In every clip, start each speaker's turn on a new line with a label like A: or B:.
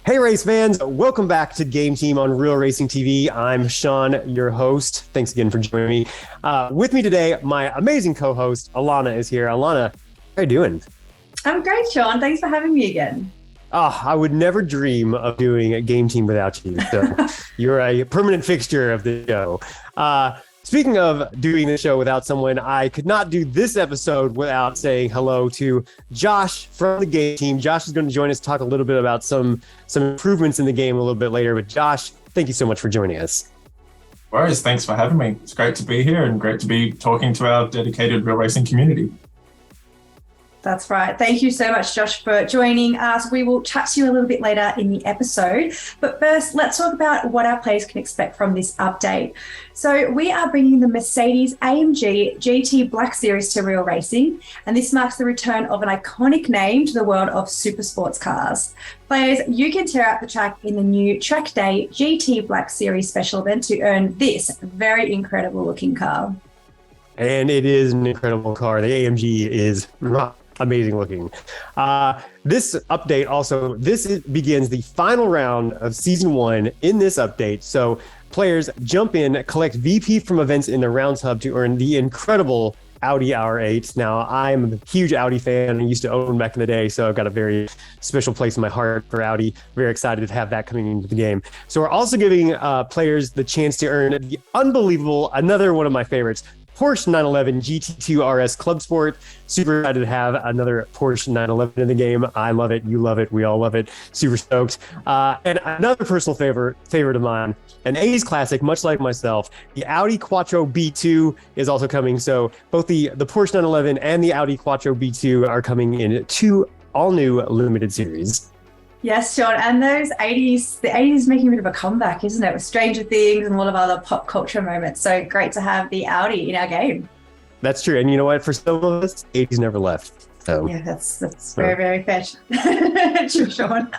A: Hey race fans, welcome back to Game Team on Real Racing TV. I'm Sean, your host. Thanks again for joining me. With me today, my amazing co-host, Alana, is here. Alana, how are you doing?
B: I'm great, Sean. Thanks for having me again.
A: Oh, I would never dream of doing a Game Team without you. So you're a permanent fixture of the show. Speaking of doing the show without someone, I could not do this episode without saying hello to Josh from the Game Team. Josh is going to join us to talk a little bit about some improvements in the game a little bit later. But Josh, thank you so much for joining us.
C: Worries, thanks for having me. It's great to be here and great to be talking to our dedicated real racing community.
B: That's right. Thank you so much, Josh, for joining us. We will chat to you a little bit later in the episode. But first, let's talk about what our players can expect from this update. So we are bringing the Mercedes-AMG GT Black Series to real racing, and this marks the return of an iconic name to the world of super sports cars. Players, you can tear out the track in the new Track Day GT Black Series special event to earn this very incredible looking car.
A: And it is an incredible car. The AMG is amazing looking. This update also, begins the final round of season 1 in this update. So players jump in, collect VP from events in the rounds hub to earn the incredible Audi R8. Now, I'm a huge Audi fan. I used to own back in the day, so I've got a very special place in my heart for Audi. Very excited to have that coming into the game. So we're also giving players the chance to earn the unbelievable, another one of my favorites, Porsche 911 GT2 RS Club Sport. Super excited to have another Porsche 911 in the game. I love it. You love it. We all love it. Super stoked. And another personal favorite of mine, an 80s classic, much like myself, the Audi Quattro B2 is also coming. So both the Porsche 911 and the Audi Quattro B2 are coming in 2 all-new limited series.
B: Yes, Sean, and the 80s is making a bit of a comeback, isn't it? With Stranger Things and a lot of other pop culture moments. So great to have the Audi in our game.
A: That's true. And you know what? For some of us, 80s never left. So
B: yeah, that's very, very fair. True, Sean.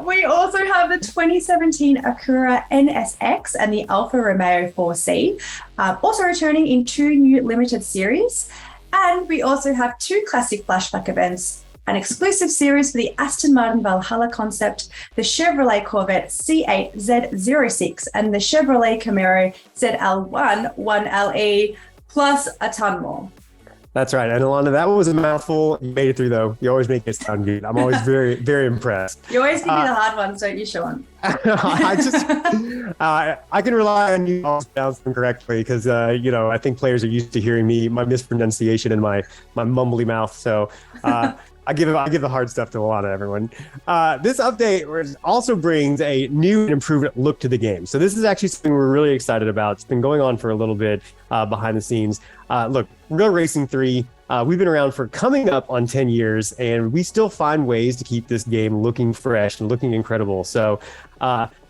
B: We also have the 2017 Acura NSX and the Alfa Romeo 4C, also returning in 2 new limited series. And we also have 2 classic flashback events, an exclusive series for the Aston Martin Valhalla concept, the Chevrolet Corvette C8 Z06, and the Chevrolet Camaro ZL1 1LE, plus a ton more.
A: That's right. And Alana, that was a mouthful. You made it through, though. You always make it sound good. I'm always very, very impressed.
B: You always give me the hard ones, don't you, Sean?
A: I can rely on you to pronounce them correctly because, I think players are used to hearing my mispronunciation and my mumbly mouth. So I give the hard stuff to Alana, everyone. This update also brings a new and improved look to the game. So this is actually something we're really excited about. It's been going on for a little bit behind the scenes. Look, Real Racing 3, we've been around for coming up on 10 years, and we still find ways to keep this game looking fresh and looking incredible. So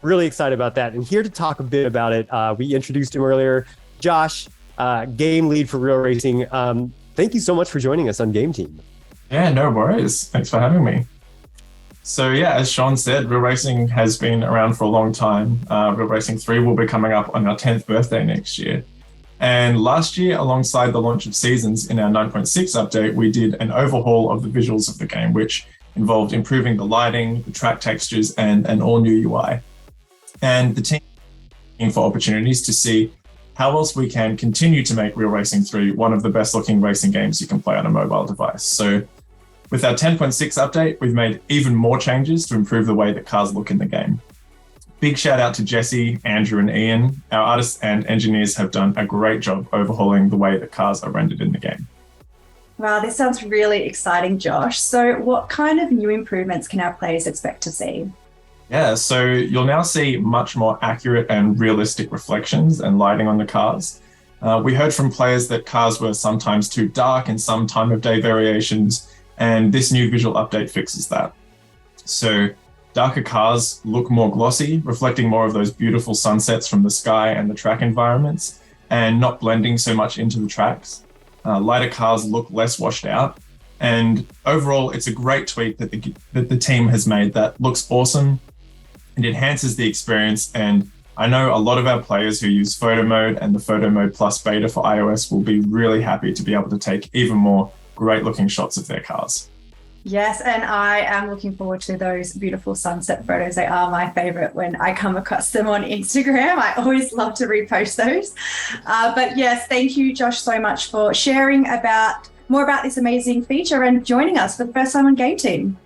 A: really excited about that. And here to talk a bit about it, we introduced him earlier, Josh, game lead for Real Racing. Thank you so much for joining us on Game Team.
C: Yeah, no worries. Thanks for having me. So yeah, as Sean said, Real Racing has been around for a long time. Real Racing 3 will be coming up on our 10th birthday next year. And last year, alongside the launch of Seasons in our 9.6 update, we did an overhaul of the visuals of the game, which involved improving the lighting, the track textures, and an all-new UI. And the team is looking for opportunities to see how else we can continue to make Real Racing 3 one of the best-looking racing games you can play on a mobile device. So with our 10.6 update, we've made even more changes to improve the way that cars look in the game. Big shout out to Jesse, Andrew, and Ian. Our artists and engineers have done a great job overhauling the way that cars are rendered in the game.
B: Wow, this sounds really exciting, Josh. So what kind of new improvements can our players expect to see?
C: Yeah, so you'll now see much more accurate and realistic reflections and lighting on the cars. We heard from players that cars were sometimes too dark in some time of day variations, and this new visual update fixes that. So darker cars look more glossy, reflecting more of those beautiful sunsets from the sky and the track environments, and not blending so much into the tracks. Lighter cars look less washed out. And overall, it's a great tweak that the team has made that looks awesome. It enhances the experience. And I know a lot of our players who use photo mode and the photo mode plus beta for iOS will be really happy to be able to take even more great looking shots of their cars.
B: Yes, and I am looking forward to those beautiful sunset photos. They are my favorite when I come across them on Instagram. I always love to repost those. But yes, thank you, Josh, so much for sharing more about this amazing feature and joining us for the first time on Game Team.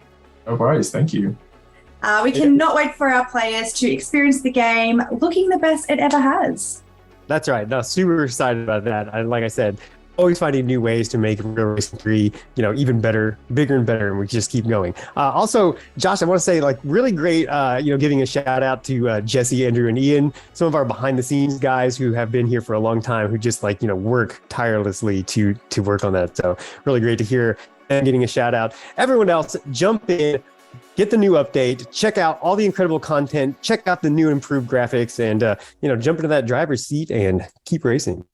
C: No worries. Thank you.
B: We cannot wait for our players to experience the game looking the best it ever has.
A: That's right. No, super excited about that. And like I said, always finding new ways to make Real Racing 3, even better, bigger and better, and we just keep going. Also, Josh, I want to say, really great, giving a shout out to Jesse, Andrew, and Ian, some of our behind the scenes guys who have been here for a long time, who just work tirelessly to work on that. So really great to hear and getting a shout out. Everyone else, jump in. Get the new update, check out all the incredible content, check out the new improved graphics, and jump into that driver's seat and keep racing.